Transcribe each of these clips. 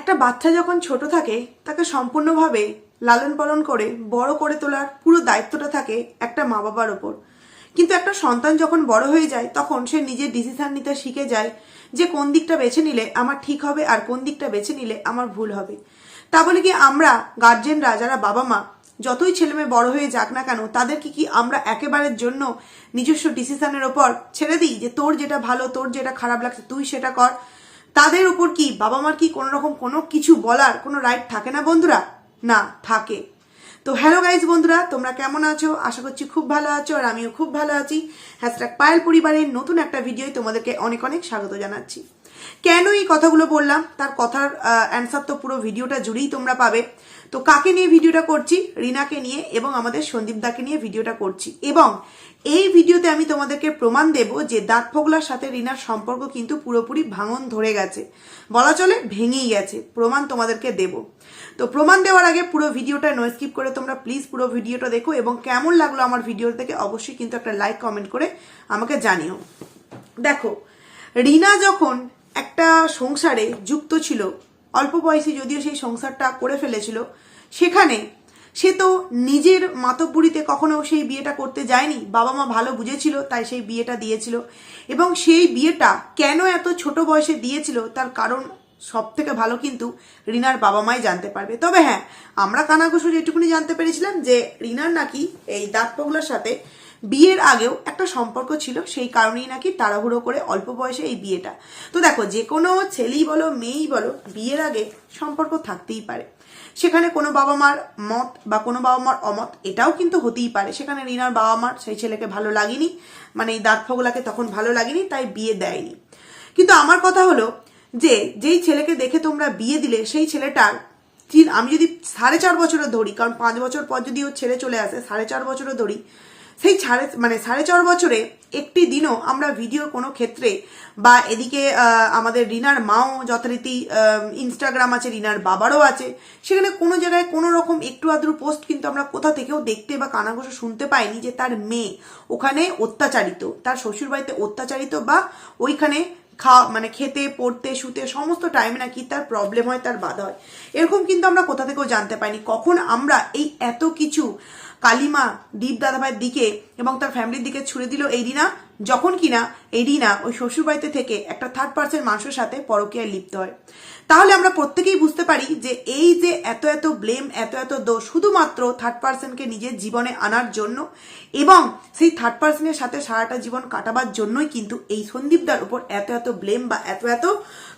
একটা বাচ্চা যখন ছোট থাকে তাকে সম্পূর্ণভাবে লালন পালন করে বড় করে তোলার পুরো দায়িত্বটা থাকে একটা মা বাবার ওপর। কিন্তু একটা সন্তান যখন বড় হয়ে যায় তখন সে নিজের ডিসিশন নিতে শিখে যায় যে কোন দিকটা বেছে নিলে আমার ঠিক হবে আর কোন দিকটা বেছে নিলে আমার ভুল হবে। তা বলে কি আমরা গার্জেনরা যারা বাবা মা যতই ছেলে মেয়ে বড় হয়ে যাক না কেন তাদেরকে কি আমরা একেবারের জন্য নিজস্ব ডিসিশনের ওপর ছেড়ে দিই যে তোর যেটা ভালো তোর যেটা খারাপ লাগছে তুই সেটা কর? তাদের উপর কি বাবা মার কি কোনো রকম কোনো কিছু বলার কোনো রাইট থাকে না বন্ধুরা? না, থাকে। তো হ্যালো গাইজ বন্ধুরা, তোমরা কেমন আছো? আশা করছি খুব ভালো আছো আর আমিও খুব ভালো আছি। হ্যাশট্যাগ পায়েল পরিবারের নতুন একটা ভিডিওয় তোমাদেরকে অনেক অনেক স্বাগত জানাচ্ছি। কেন এই কথাগুলো বললাম তার কথার অ্যান্সার তো পুরো ভিডিওটা জুড়েই তোমরা পাবে। তো কাকে নিয়ে ভিডিওটা করছি? রিনাকে নিয়ে এবং আমাদের সন্দীপ দাকে নিয়ে ভিডিওটা করছি। এবং এই ভিডিওতে আমি তোমাদেরকে প্রমাণ দেব যে দাঁত ফোগলার সাথে রিনার সম্পর্ক কিন্তু পুরোপুরি ভাঙন ধরে গেছে, বলা চলে ভেঙেই গেছে। প্রমাণ তোমাদেরকে দেব। তো প্রমাণ দেওয়ার আগে পুরো ভিডিওটা নো স্কিপ করে তোমরা প্লিজ পুরো ভিডিওটা দেখো এবং কেমন লাগলো আমার ভিডিও থেকে অবশ্যই কিন্তু একটা লাইক কমেন্ট করে আমাকে জানিও। দেখো, রিনা যখন একটা সংসারে যুক্ত ছিল, অল্প বয়সে যদিও সেই সংসারটা করে ফেলেছিল, সেখানে সে তো নিজের মাতব্বরিতে কখনো সেই বিয়েটা করতে যায়নি। বাবা মা ভালো বুঝেছিল তাই সেই বিয়েটা দিয়েছিল। এবং সেই বিয়েটা কেন এত ছোট বয়সে দিয়েছিল তার কারণ সব থেকে ভালো কিন্তু রিনার বাবা মাই জানতে পারবে। তবে হ্যাঁ, আমরা কানাঘুষো যেটুকুনি জানতে পেরেছিলাম যে রিনার নাকি এই দাঁত ফোগলার সাথে বিয়ের আগেও একটা সম্পর্ক ছিল, সেই কারণেই নাকি তাড়াহুড়ো করে অল্প বয়সে এই বিয়েটা। তো দেখো, যে কোনো ছেলেই বলো মেয়েই বলো, বিয়ের আগে সম্পর্ক থাকতেই পারে। সেখানে কোনো বাবা মার মত বা কোনো বাবা মার অমত এটাও কিন্তু হতেই পারে। সেখানে রিনার বাবা মার সেই ছেলেকে ভালো লাগেনি, মানে এই দাঁত ফোগলাকে তখন ভালো লাগেনি, তাই বিয়ে দেয়নি। কিন্তু আমার কথা হলো যে যেই ছেলেকে দেখে তোমরা বিয়ে দিলে সেই ছেলেটার আমি যদি 4.5 বছরও ধরি, কারণ 5 বছর পর যদি ও ছেলে চলে আসে 4.5 বছরও ধরি, সেই 4.5 বছরে একটি দিনও আমরা ভিডিও কোনো ক্ষেত্রে বা এদিকে আমাদের রিনার মাও যথারীতি ইনস্টাগ্রাম আছে, রিনার বাবারও আছে, সেখানে কোনো জায়গায় কোনো রকম একটু আধটু পোস্ট কিন্তু আমরা কোথা থেকেও দেখতে বা কানাঘুষো শুনতে পাইনি যে তার মেয়ে ওখানে অত্যাচারিত, তার শ্বশুরবাড়িতে অত্যাচারিত বা ওইখানে মানে খেতে পড়তে শুতে সমস্ত টাইমে নাকি তার প্রবলেম হয়, তার বাধা হয়, এরকম কিন্তু আমরা কোথা থেকেও জানতে পাইনি। কখন আমরা এই এত কিছু কালিমা দীপ দাদাভাইয়ের দিকে এবং তার ফ্যামিলির দিকে ছুড়ে দিল এই রিনা, যখন কিনা এই রিনা ওই শ্বশুরবাড়িতে থেকে একটা থার্ড পার্সন মানুষের সাথে পরকীয়ায় লিপ্ত হয়। তাহলে আমরা প্রত্যেকেই বুঝতে পারি যে এই যে এত এত ব্লেম, এত এত দোষ শুধুমাত্র থার্ড পার্সনকে নিজের জীবনে আনার জন্য এবং সেই থার্ড পার্সনের সাথে সারাটা জীবন কাটাবার জন্যই কিন্তু এই সন্দীপদার উপর এত এত ব্লেম বা এত এত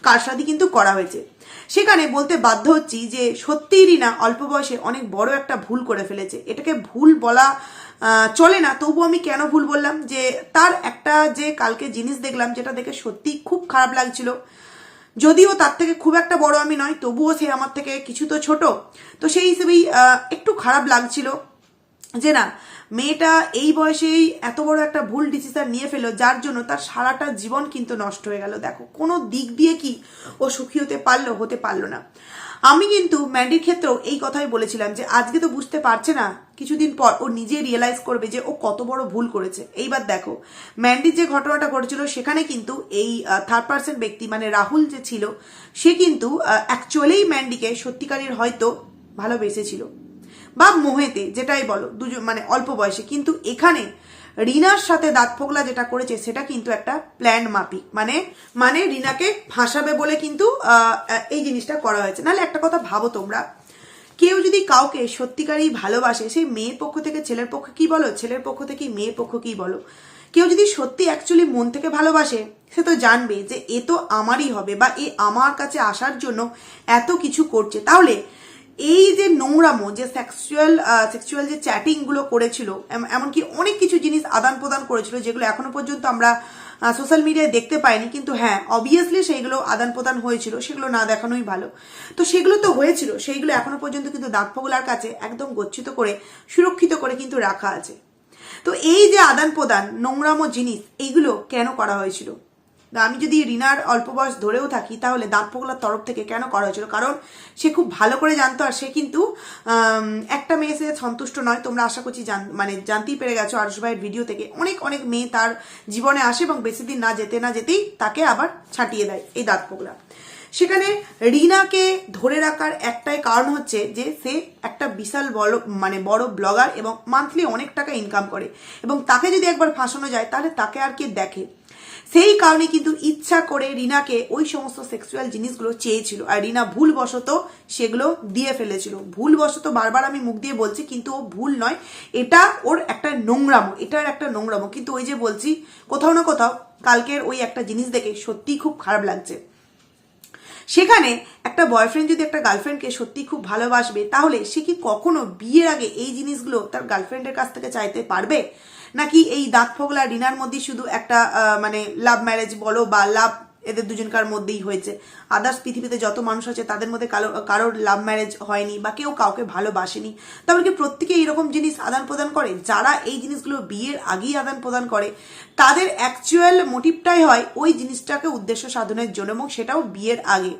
কারসাদি কিন্তু করা হয়েছে। সেখানে বলতে বাধ্য হচ্ছি যে সত্যিই রিনা অল্প বয়সে অনেক বড় একটা ভুল করে ফেলেছে। এটাকে ভুল বলা চলে না, তবু আমি কেন ভুল বললাম, যে তার একটা যে কালকে জিনিস দেখলাম যেটা দেখে সত্যি খুব খারাপ লাগছিল। যদিও তার থেকে খুব একটা বড় আমি নয়, তবুও সে আমার থেকে কিছু তো ছোট, তো সেই হিসেবেই একটু খারাপ লাগছিল যে না, মেয়েটা এই বয়সেই এত বড় একটা ভুল ডিসিশন নিয়ে ফেলো যার জন্য তার সারাটা জীবন কিন্তু নষ্ট হয়ে গেল। দেখো, কোনো দিক দিয়ে কি ও সুখী হতে পারলো না। আমি কিন্তু ম্যান্ডির ক্ষেত্রেও এই কথাই বলেছিলাম যে আজকে তো বুঝতে পারছে না, কিছুদিন পর ও নিজে রিয়েলাইজ করবে যে ও কত বড় ভুল করেছে। এইবার দেখো, ম্যান্ডির যে ঘটনাটা ঘটেছিল সেখানে কিন্তু এই থার্ড পার্সন ব্যক্তি মানে রাহুল যে ছিল, সে কিন্তু অ্যাকচুয়ালি ম্যান্ডিকে সত্যিকারের হয়তো ভালোবেসেছিল বা মোহেতে, যেটাই বলো, দুজন মানে অল্প বয়সে। কিন্তু এখানে রিনার সাথে দাঁত ফোগলা যেটা করেছে সেটা কিন্তু একটা প্ল্যান মাফিক, মানে রিনাকে ফাঁসাবে বলে কিন্তু এই জিনিসটা করা হয়েছে। নাহলে একটা কথা ভাবো তোমরা, কেউ যদি কাউকে সত্যিকারই ভালোবাসে, সেই মেয়ের পক্ষ থেকে ছেলের পক্ষ কি বলো, ছেলের পক্ষ থেকে মেয়ের পক্ষ কি বলো, কেউ যদি সত্যি অ্যাকচুয়ালি মন থেকে ভালোবাসে সে তো জানবে যে এ তো আমারই হবে বা এ আমার কাছে আসার জন্য এত কিছু করছে। তাহলে এই যে নোংরামো, যে সেক্সুয়াল যে চ্যাটিংগুলো করেছিল, এমনকি অনেক কিছু জিনিস আদান প্রদান করেছিল যেগুলো এখনো পর্যন্ত আমরা সোশ্যাল মিডিয়ায় দেখতে পাইনি, কিন্তু হ্যাঁ অবভিয়াসলি সেইগুলো আদান প্রদান হয়েছিল, সেগুলো না দেখানোই ভালো। তো সেগুলো তো হয়েছিল, সেইগুলো এখনো পর্যন্ত কিন্তু দাঁত ফোগলার কাছে একদম গচ্ছিত করে সুরক্ষিত করে কিন্তু রাখা আছে। তো এই যে আদান প্রদান নোংরামো জিনিস, এইগুলো কেন করা হয়েছিল? আমি যদি রিনার অল্প বয়স ধরেও থাকি তাহলে দাঁত ফোগলার তরফ থেকে কেন করা হয়েছিল? কারণ সে খুব ভালো করে জানতো, আর সে কিন্তু একটা মেয়ে সে সন্তুষ্ট নয়। তোমরা আশা করছি জানতেই পেরে গেছো আরুষ ভাইয়ের ভিডিও থেকে, অনেক অনেক মেয়ে তার জীবনে আসে এবং বেশি দিন না যেতেই তাকে আবার ছাটিয়ে দেয় এই দাঁত ফোগলা। সেখানে রিনাকে ধরে রাখার একটাই কারণ হচ্ছে যে সে একটা বিশাল বড় ব্লগার এবং মান্থলি অনেক টাকা ইনকাম করে, এবং তাকে যদি একবার ফাঁসানো যায় তাহলে তাকে আর কে দেখে। সেই কারণে কিন্তু ইচ্ছা করে রিনাকে ওই সমস্ত সেক্সুয়াল জিনিসগুলো চেয়েছিল, আর রিনা ভুলবশত সেগুলো দিয়ে ফেলেছিল। ভুলবশত বারবার আমি মুখ দিয়ে বলছি, কিন্তু ও ভুল নয়, এটা ওর একটা নোংরামো, এটার একটা নোংরামো। কিন্তু ওই যে বলছি, কোথাও না কোথাও কালকের ওই একটা জিনিস দেখে সত্যিই খুব খারাপ লাগছে। সেখানে একটা বয়ফ্রেন্ড যদি একটা গার্লফ্রেন্ডকে সত্যি খুব ভালোবাসবে, তাহলে সে কি কখনো বিয়ের আগে এই জিনিসগুলো তার গার্লফ্রেন্ডের কাছ থেকে চাইতে পারবে? নাকি এই দাঁত ফোগলা রিনার মধ্যে শুধু একটা মানে লাভ ম্যারেজ বলো বা লাভ এদের দুজনকার মধ্যেই হয়েছে, আদার্স পৃথিবীতে যত মানুষ আছে তাদের মধ্যে কারোর লাভ ম্যারেজ হয়নি বা কেউ কাউকে ভালোবাসেনি? তাহলে কি প্রত্যেকে এইরকম জিনিস আদান প্রদান করে? যারা এই জিনিসগুলো বিয়ের আগেই আদান প্রদান করে, তাদের অ্যাকচুয়াল মোটিভটাই হয় ওই জিনিসটাকে উদ্দেশ্য সাধনের জন্য, এবং সেটাও বিয়ের আগে।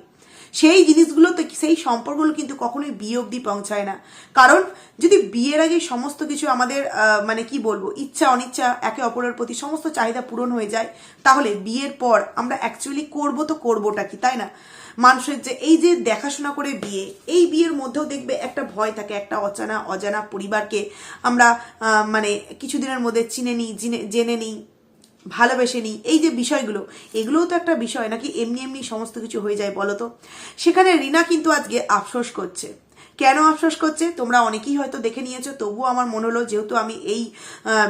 সেই জিনিসগুলোতে, সেই সম্পর্কগুলো কিন্তু কখনোই বিয়ে অবধি পৌঁছায় না। কারণ যদি বিয়ের আগে সমস্ত কিছু আমাদের মানে কি বলবো, ইচ্ছা অনিচ্ছা একে অপরের প্রতি সমস্ত চাহিদা পূরণ হয়ে যায়, তাহলে বিয়ের পর আমরা অ্যাকচুয়ালি করবো তো করবোটা কি, তাই না? মানুষের যে এই যে দেখাশোনা করে বিয়ে, এই বিয়ের মধ্যেও দেখবে একটা ভয় থাকে, একটা অজানা পরিবারকে আমরা মানে কিছুদিনের মধ্যে চিনে নিই, জেনে নিই, ভালোবেসে নিই। এই যে বিষয়গুলো, এগুলোও তো একটা বিষয়, নাকি এমনি এমনি সমস্ত কিছু হয়ে যায় বলো তো? সেখানে রিনা কিন্তু আজকে আফসোস করছে। কেন আফসোস করছে তোমরা অনেকেই হয়তো দেখে নিয়েছো, তবুও আমার মনে হলো, যেহেতু আমি এই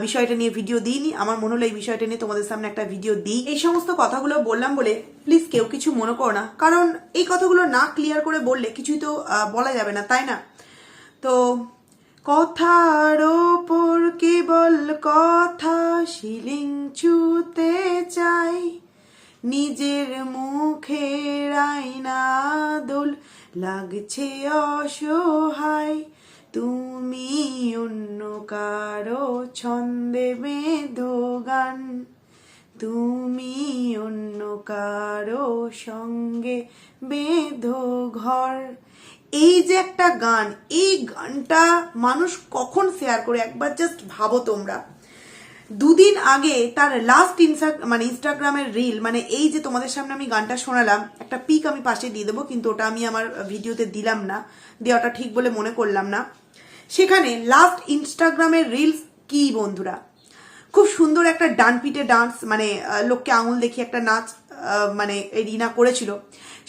বিষয়টা নিয়ে ভিডিও দিইনি, আমার মনে হলো এই বিষয়টা নিয়ে তোমাদের সামনে একটা ভিডিও দিই। এই সমস্ত কথাগুলো বললাম বলে প্লিজ কেউ কিছু মনে করো না, কারণ এই কথাগুলো না ক্লিয়ার করে বললে কিছুই তো বলা যাবে না, তাই না? তো কথার ওপর কেবল কথা শিলিং ছুতে চাই, নিজের মুখের আয়না দোল লাগছে অসহায়, তুমি অন্য কারো ছন্দে বেঁধো গান, তুমি অন্য কারো সঙ্গে বেঁধো ঘর। এই যে একটা গান, এই গানটা মানুষ কখন শেয়ার করে একবার জাস্ট ভাবো তোমরা। দুদিন আগে তার লাস্ট ইনস্টাগ্রামের রিল, মানে এই যে তোমাদের সামনে আমি গানটা শোনালাম, একটা পিক আমি পাশে দিয়ে দেবো, কিন্তু ওটা আমি আমার ভিডিওতে দিলাম না, দেওয়াটা ঠিক বলে মনে করলাম না। সেখানে লাস্ট ইনস্টাগ্রামের রিলস কি বন্ধুরা, খুব সুন্দর একটা ডান পিটে ডান্স, মানে লোককে আঙুল দেখিয়ে একটা নাচ মানে রিনা করেছিল।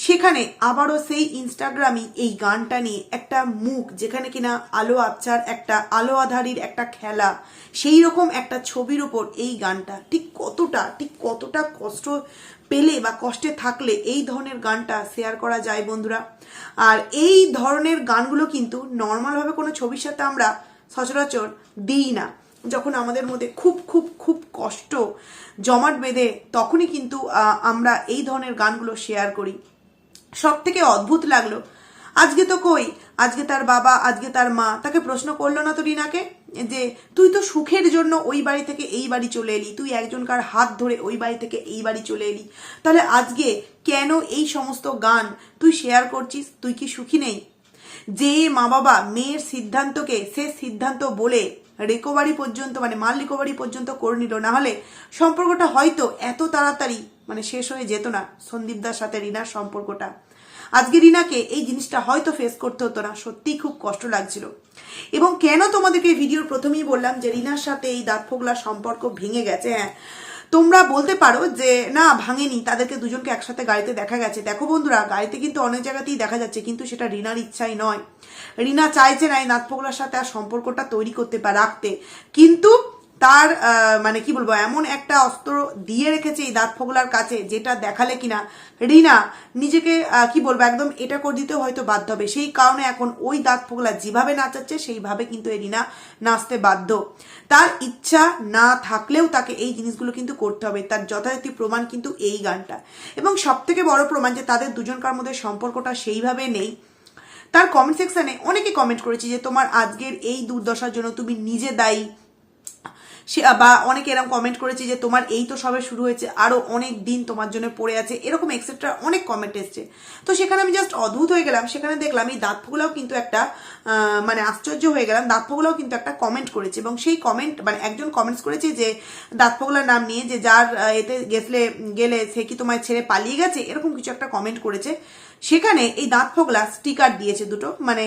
সেখানে আবারও সেই ইনস্টাগ্রামই এই গানটা নিয়ে একটা মুখ, যেখানে কিনা আলো আবছার একটা আলো আধারির একটা খেলা, সেই রকম একটা ছবির ওপর এই গানটা ঠিক কতটা কষ্ট পেলে বা কষ্টে থাকলে এই ধরনের গানটা শেয়ার করা যায় বন্ধুরা। আর এই ধরনের গানগুলো কিন্তু নর্মালভাবে কোনো ছবির সাথে আমরা সচরাচর দিই না। যখন আমাদের মধ্যে খুব খুব খুব কষ্ট জমাট বেঁধে, তখনই কিন্তু আমরা এই ধরনের গানগুলো শেয়ার করি। সব থেকে অদ্ভুত লাগলো, আজকে তো কই, আজকে তার বাবা, আজকে তার মা তাকে প্রশ্ন করলো না তো রিনাকে, যে তুই তো সুখের জন্য ওই বাড়ি থেকে এই বাড়ি চলে এলি, তুই একজনকার হাত ধরে ওই বাড়ি থেকে এই বাড়ি চলে এলি, তাহলে আজকে কেন এই সমস্ত গান তুই শেয়ার করছিস? তুই কি সুখী নেই? যে মা বাবা মেয়ের সিদ্ধান্তকে শেষ সিদ্ধান্ত বলে রিকভারি পর্যন্ত, মানে মাল রিকভারি পর্যন্ত করে নিল, না হলে সম্পর্কটা হয়তো এত তাড়াতাড়ি মানে শেষ হয়ে যেত না। সন্দীপদার সাথে রিনার সম্পর্কটা, আজকে রিনাকে এই জিনিসটা হয়তো ফেস করতে হতো না। সত্যিই খুব কষ্ট লাগছিল। এবং কেন তোমাদেরকে ভিডিওর প্রথমেই বললাম যে রিনার সাথে এই দাঁত ফোগলার সম্পর্ক ভেঙে গেছে। হ্যাঁ, তোমরা বলতে পারো যে না ভাঙেনি, তাদেরকে দুজনকে একসাথে গাড়িতে দেখা গেছে। দেখো বন্ধুরা, গাড়িতে কিন্তু অনেক জায়গাতেই দেখা যাচ্ছে, কিন্তু সেটা রিনার ইচ্ছাই নয়। রিনা চাইছে না এই দাঁত ফোগলার সাথে আর সম্পর্কটা তৈরি করতে বা রাখতে, কিন্তু তার মানে কি বলবো, এমন একটা অস্ত্র দিয়ে রেখেছে এই দাঁত ফোগলার কাছে, যেটা দেখালে কিনা রিনা নিজেকে কি বলবো একদম এটা করে দিতেও হয়তো বাধ্য হবে। সেই কারণে এখন ওই দাঁত ফোগলা যেভাবে নাচাচ্ছে সেইভাবে কিন্তু এই রিনা নাচতে বাধ্য। তার ইচ্ছা না থাকলেও তাকে এই জিনিসগুলো কিন্তু করতে হবে। তার যথাযথ প্রমাণ কিন্তু এই গানটা, এবং সব থেকে বড় প্রমাণ যে তাদের দুজনকার মধ্যে সম্পর্কটা সেইভাবে নেই। তার কমেন্ট সেকশনে অনেকে কমেন্ট করেছে যে তোমার আজকের এই দুর্দশার জন্য তুমি নিজে দায়ী, সে বা অনেকে এরকম কমেন্ট করেছে যে তোমার এই তো সবে শুরু হয়েছে, আরো অনেক দিন তোমার জন্য পড়ে আছে, এরকম এক্সেট্রা অনেক কমেন্ট এসছে। তো সেখানে আমি জাস্ট অদ্ভুত হয়ে গেলাম, সেখানে দেখলাম এই দাঁত ফোগলাও কিন্তু একটা মানে আশ্চর্য হয়ে গেলাম, দাঁত ফোগলাও কিন্তু একটা কমেন্ট করেছে, এবং সেই কমেন্ট মানে একজন কমেন্টস করেছে যে দাঁত ফোগলার নাম নিয়ে যে যার এতে গেলে সে কি তোমায় ছেড়ে পালিয়ে গেছে, এরকম কিছু একটা কমেন্ট করেছে। সেখানে এই দাঁত ফোগলা স্টিকার দিয়েছে দুটো, মানে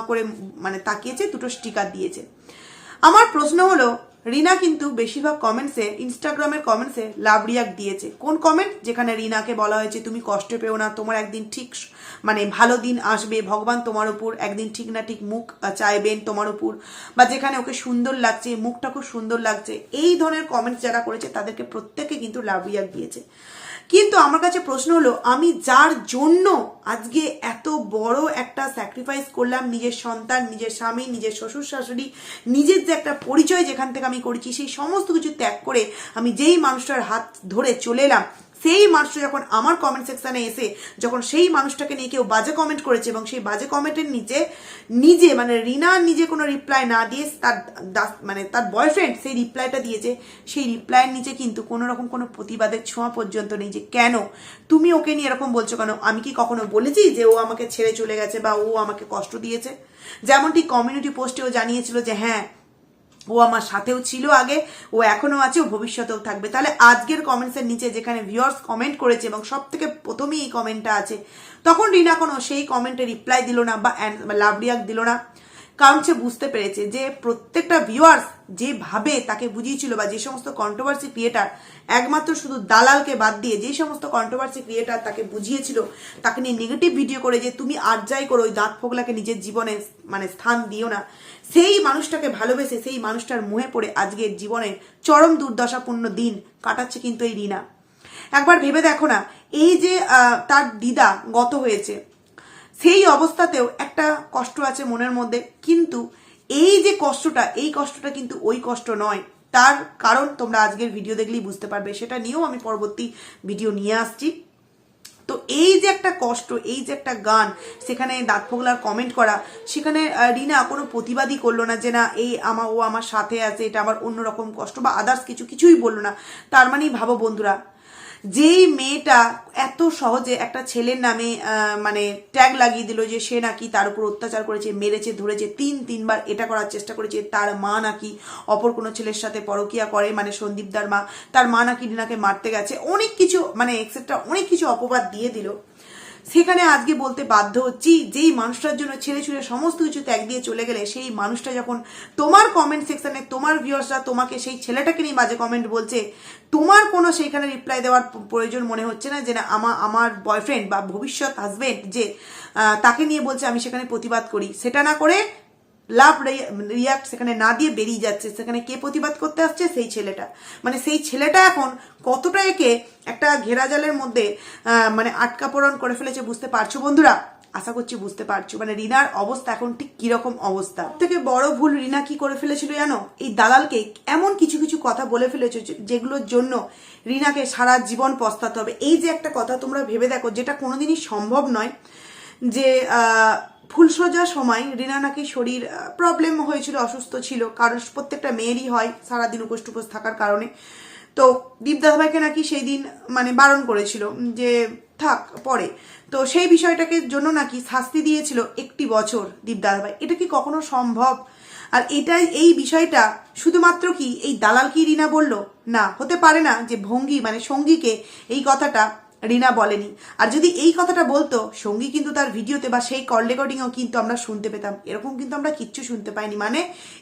করে মানে তাকিয়েছে, দুটো স্টিকার দিয়েছে। আমার প্রশ্ন হলো, রিনা কিন্তু বেশিরভাগ কমেন্টসে, ইনস্টাগ্রামের কমেন্টসে লাভ রিয়াক্ট দিয়েছে। কোন কমেন্ট? যেখানে রিনাকে বলা হয়েছে তুমি কষ্ট পেও না, তোমার একদিন ঠিক মানে ভালো দিন আসবে, ভগবান তোমার উপর একদিন ঠিক না ঠিক মুখ চাইবেন তোমার উপর, বা যেখানে ওকে সুন্দর লাগছে, মুখটা খুব সুন্দর লাগছে, এই ধরনের কমেন্টস যারা করেছে তাদেরকে প্রত্যেকে কিন্তু লাভ রিয়াক্ট দিয়েছে। কিন্তু আমার কাছে প্রশ্ন হলো, আমি যার জন্য আজকে এত বড় একটা স্যাক্রিফাইস করলাম, নিজের সন্তান, নিজের স্বামী, নিজের শ্বশুর শাশুড়ি, নিজের যে একটা পরিচয় যেখান থেকে আমি করেছি, সেই সমস্ত কিছু ত্যাগ করে আমি যেই মানুষটার হাত ধরে চলে এলাম, সেই মানুষটা যখন আমার কমেন্ট সেকশনে এসে যখন সেই মানুষটাকে নিয়ে কেউ বাজে কমেন্ট করেছে, এবং সেই বাজে কমেন্টের নিচে নিজে মানে রিনা নিজে কোনো রিপ্লাই না দিয়ে তার মানে তার বয়ফ্রেন্ড সেই রিপ্লাইটা দিয়েছে, সেই রিপ্লাইয়ের নিচে কিন্তু কোনো রকম কোনো প্রতিবাদের ছোঁয়া পর্যন্ত নেই যে কেন তুমি ওকে নিয়ে এরকম বলছো কেন? আমি কি কখনো বলেছি যে ও আমাকে ছেড়ে চলে গেছে বা ও আমাকে কষ্ট দিয়েছে? যেমনটি কমিউনিটি পোস্টেও জানিয়েছিল যে হ্যাঁ ও আমার সাথেও ছিল আগে, ও এখনো আছে, ও ভবিষ্যতেও থাকবে। তাহলে আজকের কমেন্টসের নিচে যেখানে ভিউয়ার্স কমেন্ট করেছে এবং সব থেকে প্রথমেই এই কমেন্টটা আছে, তখন রিনা কোনো সেই কমেন্টে রিপ্লাই দিল না বা লাভ রিয়াক্ট দিল না, কারণ সে বুঝতে পেরেছে যে প্রত্যেকটা ভিউয়ার্স যেভাবে তাকে বুঝিয়েছিল, বা যে সমস্ত কন্ট্রোভার্সি ক্রিয়েটার একমাত্র শুধু দালালকে বাদ দিয়ে যে সমস্ত কন্ট্রোভার্সি ক্রিয়েটার তাকে বুঝিয়েছিল, তাকে নিয়ে নেগেটিভ ভিডিও করে যে তুমি আর যাই করো ওই দাঁত ফোগলাকে নিজের জীবনে মানে স্থান দিও না, সেই মানুষটাকে ভালোবেসে সেই মানুষটার মুহে পড়ে আজকের জীবনের চরম দুর্দশাপূর্ণ দিন কাটাচ্ছে কিন্তু এই রিনা। একবার ভেবে দেখো না, এই যে তার দিদা গত হয়েছে, সেই অবস্থাতেও একটা কষ্ট আছে মনের মধ্যে, কিন্তু এই যে কষ্টটা, এই কষ্টটা কিন্তু ওই কষ্ট নয়। তার কারণ তোমরা আজকের ভিডিও দেখলেই বুঝতে পারবে, সেটা নিয়েও আমি পরবর্তী ভিডিও নিয়ে আসছি। তো এই যে একটা কষ্ট, এই যে একটা গান, সেখানে দাঁত ফোগলার কমেন্ট করা, সেখানে রিনা কোনো প্রতিবাদই করলো না যে না এই ও আমার সাথে আছে, এটা আমার অন্যরকম কষ্ট বা আদার্স কিছুই বললো না। তার মানেই ভাবো বন্ধুরা, যেই মেয়েটা এত সহজে একটা ছেলের নামে মানে ট্যাগ লাগিয়ে দিল যে সে নাকি তার উপর অত্যাচার করেছে, মেরেছে, ধরেছে, তিনবার এটা করার চেষ্টা করেছে, তার মা নাকি অপর কোনো ছেলের সাথে পরকিয়া করে, মানে সন্দীপদার মা, তার মা নাকি রিনাকে মারতে গেছে, অনেক কিছু মানে এক্সেট্রা অনেক কিছু অপবাদ দিয়ে দিল। সেখানে আজকে বলতে বাধ্য হচ্ছি, যেই মানুষটার জন্য ছেড়ে ছুড়ে সমস্ত কিছু ত্যাগ দিয়ে চলে গেলে, সেই মানুষটা যখন তোমার কমেন্ট সেকশনে তোমার ভিউয়ার্সরা তোমাকে সেই ছেলেটাকে নিয়ে বাজে কমেন্ট বলছে, তোমার কোনো সেইখানে রিপ্লাই দেওয়ার প্রয়োজন মনে হচ্ছে না যে না আমার বয়ফ্রেন্ড বা ভবিষ্যৎ হাজবেন্ড যে তাকে নিয়ে বলছে আমি সেখানে প্রতিবাদ করি, সেটা না করে লাভ রিয়াক্ট সেখানে না দিয়ে বেরিয়ে যাচ্ছে। সেখানে কে প্রতিবাদ করতে আসছে? সেই ছেলেটা। মানে সেই ছেলেটা এখন কতটা একে একটা ঘেরা জালের মধ্যে মানে আটকাপড়ন করে ফেলেছে, বুঝতে পারছো বন্ধুরা? আশা করছি বুঝতে পারছো মানে রিনার অবস্থা এখন ঠিক কিরকম অবস্থা। থেকে বড় ভুল রিনা কি করে ফেলেছিল জানো? এই দালালকে এমন কিছু কথা বলে ফেলেছে যেগুলোর জন্য রিনাকে সারা জীবন পস্তাতে হবে। এই যে একটা কথা তোমরা ভেবে দেখো, যেটা কোনোদিনই সম্ভব নয়, যে ফুলসজ্জার সময় রিনা নাকি শরীর প্রবলেম হয়েছিল, অসুস্থ ছিল, কারণ প্রত্যেকটা মেয়েরই হয় সারাদিন উপোস টুপোস থাকার কারণে। তো দীপদাদাভাইকে নাকি সেই দিন মানে বারণ করেছিল যে থাক পরে, তো সেই বিষয়টাকে জন্য নাকি শাস্তি দিয়েছিল 1 বছর দীপদাদাভাই। এটা কি কখনো সম্ভব? আর এটাই এই বিষয়টা শুধুমাত্র কি এই দালালকে রিনা বললো? না, হতে পারে না যে ভঙ্গি মানে সঙ্গীকে এই কথাটা রিনা বলেনি। আর যদি এই কথাটা বলতো, সঙ্গী কিন্তু তার ভিডিওতে বা সেই কল রেকর্ডিংও কিন্তু আমরা শুনতে পেতাম। এরকম কিন্তু আমরা কিচ্ছু শুনতে পাইনি, মানে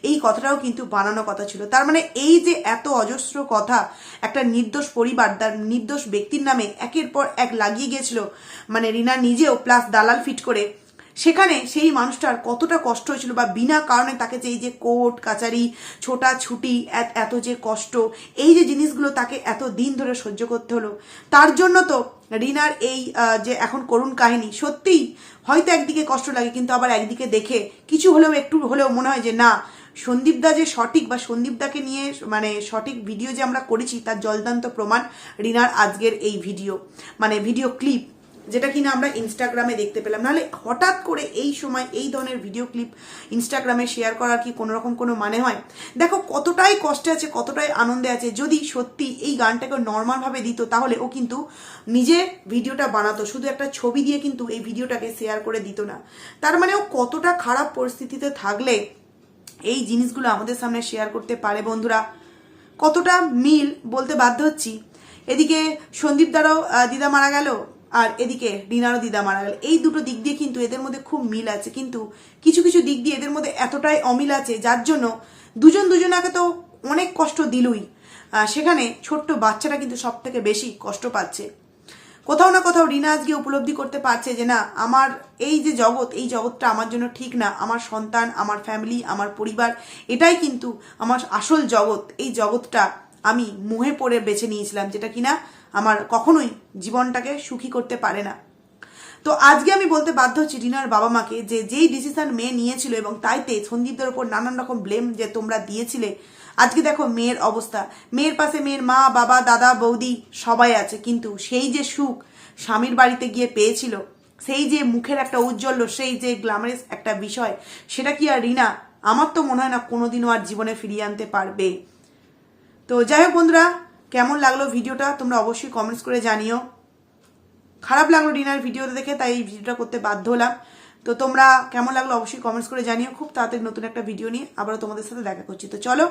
এই কথাটাও কিন্তু বানানো কথা ছিল। তার মানে এই যে এত অজস্র কথা একটা নির্দোষ পরিবার, তার নির্দোষ ব্যক্তির নামে একের পর এক লাগিয়ে গিয়েছিল, মানে রিনা নিজেও প্লাস দালাল ফিট করে, সেখানে সেই মানুষটার কতটা কষ্ট হয়েছিল, বা বিনা কারণে তাকে যে এই যে কোর্ট কাচারি ছোটা ছুটি এত যে কষ্ট, এই যে জিনিসগুলো তাকে এত দিন ধরে সহ্য করতে হলো, তার জন্য তো রিনার এই যে এখন করুণ কাহিনী, সত্যিই হয়তো একদিকে কষ্ট লাগে, কিন্তু আবার একদিকে দেখে কিছু হলেও একটু হলেও মনে হয় যে না, সন্দীপদা যে সঠিক, বা সন্দীপদাকে নিয়ে মানে সঠিক ভিডিও যে আমরা করেছি তার জলদান্ত প্রমাণ রিনার আজকের এই ভিডিও, মানে ভিডিও ক্লিপ। যেটা কিনা আমরা ইনস্টাগ্রামে দেখতে পেলাম। নাহলে হঠাৎ করে এই সময় এই ধরনের ভিডিও ক্লিপ ইনস্টাগ্রামে শেয়ার করার কি কোনো রকম কোনো মানে হয়? দেখো কতটাই কষ্টে আছে, কতটাই আনন্দে আছে। যদি সত্যি এই গানটাকে নর্মালভাবে দিত তাহলে ও কিন্তু নিজে ভিডিওটা বানাতো, শুধু একটা ছবি দিয়ে কিন্তু এই ভিডিওটাকে শেয়ার করে দিত না। তার মানে ও কতটা খারাপ পরিস্থিতিতে থাকলে এই জিনিসগুলো আমাদের সামনে শেয়ার করতে পারে বন্ধুরা। কতটা মিল বলতে বাধ্য হচ্ছি। এদিকে সন্দীপ দারও দিদা মারা গেল, আর এদিকে রিনারও দিদা মারা গেল। এই দুটো দিক দিয়ে কিন্তু এদের মধ্যে খুব মিল আছে, কিন্তু কিছু কিছু দিক দিয়ে এদের মধ্যে এতটাই অমিল আছে যার জন্য দুজনাকে তো অনেক কষ্ট দিলই, সেখানে ছোট্ট বাচ্চাটা কিন্তু সব থেকে বেশি কষ্ট পাচ্ছে। কোথাও না কোথাও রিনা আজকে উপলব্ধি করতে পারছে যে না, আমার এই যে জগৎ, এই জগৎটা আমার জন্য ঠিক না। আমার সন্তান, আমার ফ্যামিলি, আমার পরিবার, এটাই কিন্তু আমার আসল জগৎ। এই জগৎটা আমি মোহে পড়ে বেছে নিয়েছিলাম, যেটা কিনা আমার কখনোই জীবনটাকে সুখী করতে পারে না। তো আজকে আমি বলতে বাধ্য হচ্ছি রিনার বাবা মাকে যে যেই ডিসিশন মেয়ে নিয়েছিল এবং তাইতে সন্দীপদের ওপর নানান রকম ব্লেম যে তোমরা দিয়েছিলে, আজকে দেখো মেয়ের অবস্থা। মেয়ের পাশে মেয়ের মা, বাবা, দাদা, বৌদি সবাই আছে, কিন্তু সেই যে সুখ স্বামীর বাড়িতে গিয়ে পেয়েছিল, সেই যে মুখের একটা উজ্জ্বল, সেই যে গ্ল্যামারাস একটা বিষয়, সেটা কি আর রিনা, আমার তো মনে হয় না কোনোদিনও আর জীবনে ফিরিয়ে আনতে পারবে। তো যাই হোক বন্ধুরা, কেমন লাগলো ভিডিওটা তোমরা অবশ্যই কমেন্টস করে জানিও। খারাপ লাগলো রিনার ভিডিওতে দেখে, তাই এই ভিডিওটা করতে বাধ্য হলাম। তো তোমরা কেমন লাগলো অবশ্যই কমেন্টস করে জানিও। খুব তাড়াতাড়ি নতুন একটা ভিডিও নিয়ে আবারও তোমাদের সাথে দেখা করছি। তো চলো।